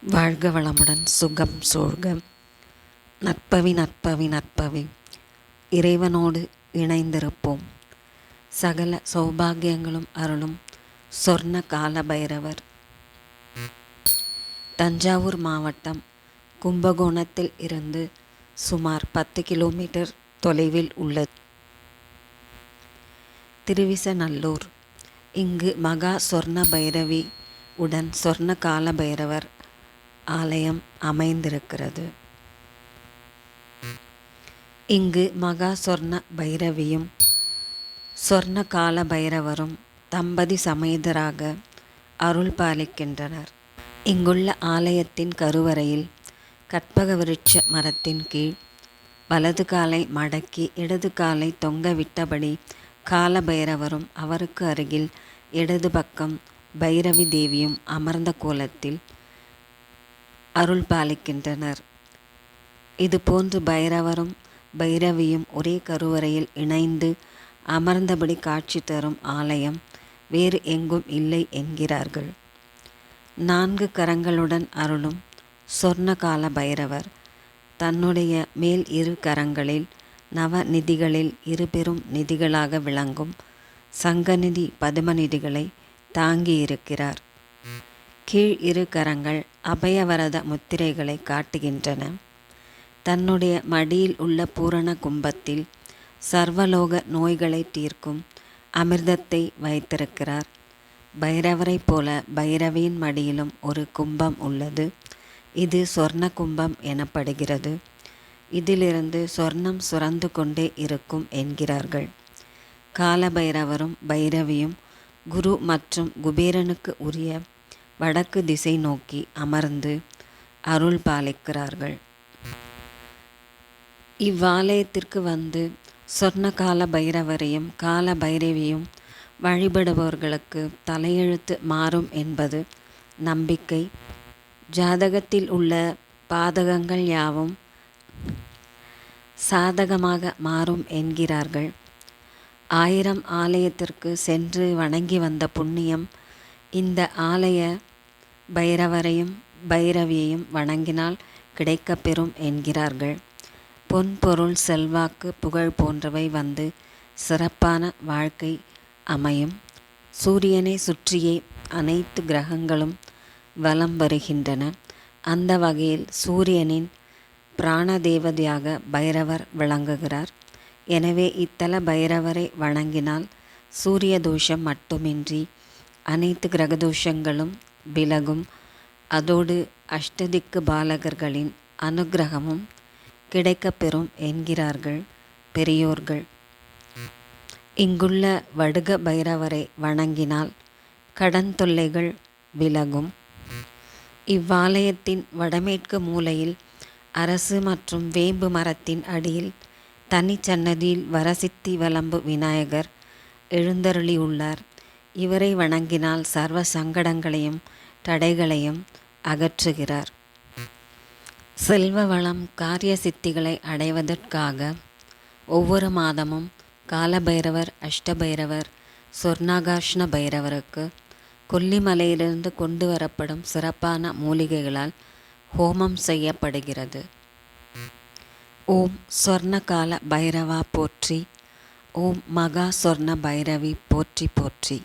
வாழ்க வளமுடன் சுகம் சூழ்க. நற்பவி நற்பவி நற்பவி. இறைவனோடு இணைந்திருப்போம். சகல சௌபாகியங்களும் அருளும் சொர்ண கால பைரவர். தஞ்சாவூர் மாவட்டம் கும்பகோணத்தில் இருந்து சுமார் 10 கிலோமீட்டர் தொலைவில் உள்ளது திருவிசநல்லூர். இங்கு மகா சொர்ண பைரவி உடன் சொர்ண கால பைரவர் ஆலயம் அமைந்திருக்கிறது. இங்கு மகா சொர்ண பைரவியும் சொர்ண கால பைரவரும் தம்பதி சமேதராக அருள் பாலிக்கின்றனர். இங்குள்ள ஆலயத்தின் கருவறையில் கற்பக விருட்ச மரத்தின் கீழ் வலது காலை மடக்கி இடது காலை தொங்கவிட்டபடி கால பைரவரும் அவருக்கு அருகில் இடது பக்கம் பைரவி தேவியும் அமர்ந்த கோலத்தில் அருள் பாலிக்கின்றனர். இதுபோன்று பைரவரும் பைரவியும் ஒரே கருவறையில் இணைந்து அமர்ந்தபடி காட்சி தரும் ஆலயம் வேறு எங்கும் இல்லை என்கிறார்கள். 4 கரங்களுடன் அருளும் சொர்ணகால பைரவர் தன்னுடைய மேல் 2 கரங்களில் நவநிதிகளில் 2 பெரும் நிதிகளாக விளங்கும் சங்கநிதி பதுமநிதிகளை தாங்கியிருக்கிறார். கீழ் 2 கரங்கள் அபயவரத முத்திரைகளை காட்டுகின்றன. தன்னுடைய மடியில் உள்ள பூரண கும்பத்தில் சர்வலோக நோய்களை தீர்க்கும் அமிர்தத்தை வைத்திருக்கிறார். பைரவரை போல பைரவியின் மடியிலும் ஒரு கும்பம் உள்ளது. இது சொர்ண கும்பம் எனப்படுகிறது. இதிலிருந்து சொர்ணம் சுரந்து கொண்டே இருக்கும் என்கிறார்கள். கால பைரவரும் பைரவியும் குரு மற்றும் குபேரனுக்கு உரிய வடக்கு திசை நோக்கி அமர்ந்து அருள் பாலிக்கிறார்கள். இவ்வாலயத்திற்கு வந்து சொர்ணகால பைரவரையும் கால பைரவியும் வழிபடுபவர்களுக்கு தலையெழுத்து மாறும் என்பது நம்பிக்கை. ஜாதகத்தில் உள்ள பாதகங்கள் யாவும் சாதகமாக மாறும் என்கிறார்கள். 1000 ஆலயத்திற்கு சென்று வணங்கி வந்த புண்ணியம் இந்த ஆலய பைரவரையும் பைரவியையும் வணங்கினால் கிடைக்கப்பெறும் என்கிறார்கள். பொன் பொருள் செல்வாக்கு புகழ் போன்றவை வந்து சிறப்பான வாழ்க்கை அமையும். சூரியனை சுற்றியே அனைத்து கிரகங்களும் வலம் வருகின்றன. அந்த வகையில் சூரியனின் பிராண தேவதையாக பைரவர் விளங்குகிறார். எனவே இத்தல பைரவரை வணங்கினால் சூரிய தோஷம் மட்டுமின்றி அனைத்து கிரகதோஷங்களும் விலகும். அதோடு அஷ்டதிக்கு பாலகர்களின் அனுக்கிரகமும் கிடைக்கப்பெறும் என்கிறார்கள் பெரியோர்கள். இங்குள்ள வடுக பைரவரை வணங்கினால் கடன் தொல்லைகள் விலகும். இவ்வாலயத்தின் வடமேற்கு மூலையில் அரசு மற்றும் வேம்பு மரத்தின் அடியில் தனிச்சன்னதியில் வரசித்தி வலம்பு விநாயகர் எழுந்தருளியுள்ளார். இவரை வணங்கினால் சர்வ சங்கடங்களையும் தடைகளையும் அகற்றுகிறார். செல்வ வளம் காரிய சித்திகளை அடைவதற்காக ஒவ்வொரு மாதமும் காலபைரவர் அஷ்டபைரவர் சொர்ணாகாஷ்ண பைரவருக்கு கொல்லிமலையிலிருந்து கொண்டு வரப்படும் சிறப்பான மூலிகைகளால் ஹோமம் செய்யப்படுகிறது. ஓம் சொர்ணகால பைரவா போற்றி. ஓம் மகா சொர்ண பைரவி போற்றி போற்றி.